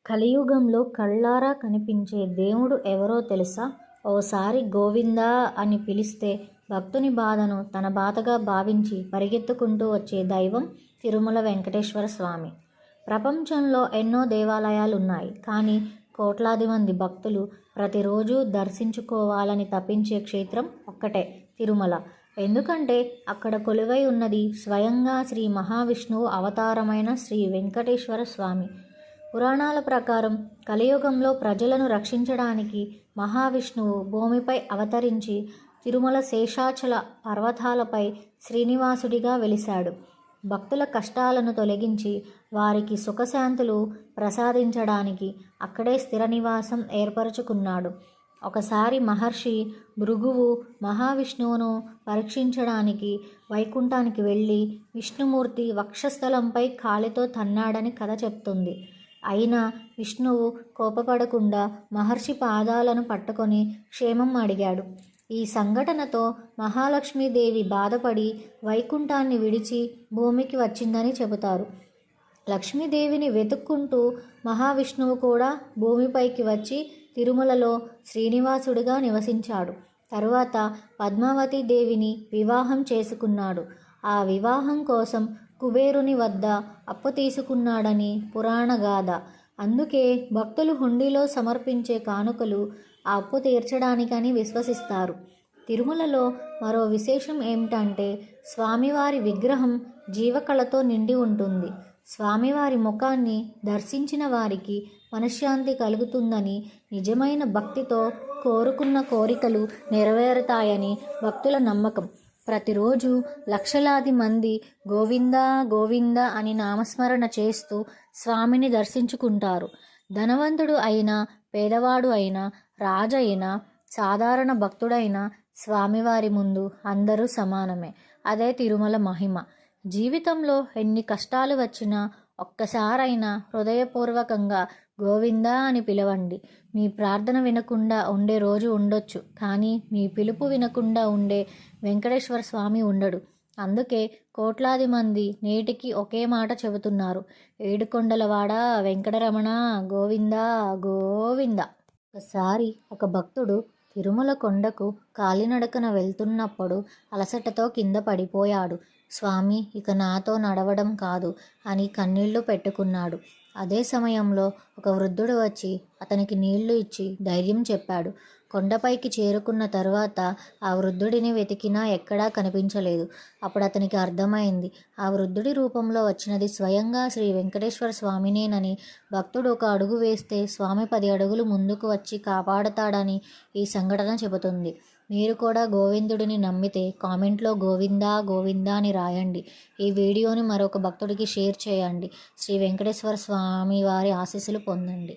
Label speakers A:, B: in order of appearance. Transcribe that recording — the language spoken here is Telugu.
A: కలియుగంలో కళ్ళారా కనిపించే దేవుడు ఎవరో తెలుసా? ఓసారి గోవిందా అని పిలిస్తే భక్తుని బాధను తన బాధగా భావించి పరిగెత్తుకుంటూ వచ్చే దైవం తిరుమల వెంకటేశ్వర స్వామి. ప్రపంచంలో ఎన్నో దేవాలయాలున్నాయి. కానీ కోట్లాది మంది భక్తులు ప్రతిరోజు దర్శించుకోవాలని తపించే క్షేత్రం ఒక్కటే, తిరుమల. ఎందుకంటే అక్కడ కొలువై ఉన్నది స్వయంగా శ్రీ మహావిష్ణువు అవతారమైన శ్రీ వెంకటేశ్వర స్వామి. పురాణాల ప్రకారం కలియుగంలో ప్రజలను రక్షించడానికి మహావిష్ణువు భూమిపై అవతరించి తిరుమల శేషాచల పర్వతాలపై శ్రీనివాసుడిగా వెలిశాడు. భక్తుల కష్టాలను తొలగించి వారికి సుఖశాంతులు ప్రసాదించడానికి అక్కడే స్థిర నివాసం ఏర్పరచుకున్నాడు. ఒకసారి మహర్షి భృగువు మహావిష్ణువును పరీక్షించడానికి వైకుంఠానికి వెళ్ళి విష్ణుమూర్తి వక్షస్థలంపై కాలితో తన్నాడని కథ చెప్తుంది. అయినా విష్ణువు కోపపడకుండా మహర్షి పాదాలను పట్టుకొని క్షేమం అడిగాడు. ఈ సంఘటనతో మహాలక్ష్మీదేవి బాధపడి వైకుంఠాన్ని విడిచి భూమికి వచ్చిందని చెబుతారు. లక్ష్మీదేవిని వెతుక్కుంటూ మహావిష్ణువు కూడా భూమిపైకి వచ్చి తిరుమలలో శ్రీనివాసుడిగా నివసించాడు. తరువాత పద్మావతి దేవిని వివాహం చేసుకున్నాడు. ఆ వివాహం కోసం కుబేరుని వద్ద అప్పు తీసుకున్నాడని పురాణ గాథ. అందుకే భక్తులు హుండీలో సమర్పించే కానుకలు ఆ అప్పు తీర్చడానికని విశ్వసిస్తారు. తిరుమలలో మరో విశేషం ఏమిటంటే స్వామివారి విగ్రహం జీవకళతో నిండి ఉంటుంది. స్వామివారి ముఖాన్ని దర్శించిన వారికి మనశ్శాంతి కలుగుతుందని, నిజమైన భక్తితో కోరుకున్న కోరికలు నెరవేరుతాయని భక్తుల నమ్మకం. ప్రతిరోజు లక్షలాది మంది గోవిందా గోవిందా అని నామస్మరణ చేస్తూ స్వామిని దర్శించుకుంటారు. ధనవంతుడు అయినా, పేదవాడు అయినా, రాజైనా, సాధారణ భక్తుడైనా స్వామివారి ముందు అందరూ సమానమే. అదే తిరుమల మహిమ. జీవితంలో ఎన్ని కష్టాలు వచ్చినా ఒక్కసారైనా హృదయపూర్వకంగా గోవిందా అని పిలవండి. మీ ప్రార్థన వినకుండా ఉండే రోజు ఉండొచ్చు, కానీ మీ పిలుపు వినకుండా ఉండే వెంకటేశ్వర స్వామి ఉండడు. అందుకే కోట్లాది మంది నేటికి ఒకే మాట చెబుతున్నారు, ఏడుకొండలవాడ వెంకటరమణ గోవిందా గోవిందా. ఒకసారి ఒక భక్తుడు తిరుమల కొండకు కాలినడకన వెళ్తున్నప్పుడు అలసటతో కింద పడిపోయాడు. స్వామి, ఇక నాతో నడవడం కాదు అని కన్నీళ్లు పెట్టుకున్నాడు. అదే సమయంలో ఒక వృద్ధుడు వచ్చి అతనికి నీళ్లు ఇచ్చి ధైర్యం చెప్పాడు. కొండపైకి చేరుకున్న తర్వాత ఆ వృద్ధుడిని వెతికినా ఎక్కడా కనిపించలేదు. అప్పుడు అతనికి అర్థమైంది, ఆ వృద్ధుడి రూపంలో వచ్చినది స్వయంగా శ్రీ వెంకటేశ్వర స్వామినేనని. భక్తుడు ఒక అడుగు వేస్తే స్వామి 10 అడుగులు ముందుకు వచ్చి కాపాడతాడని ఈ సంఘటన చెబుతుంది. మీరు కూడా గోవిందుడిని నమ్మితే కామెంట్లో గోవిందా గోవిందా అని రాయండి. ఈ వీడియోని మరొక భక్తుడికి షేర్ చేయండి. శ్రీ వెంకటేశ్వర స్వామి వారి ఆశీస్సులు పొందండి.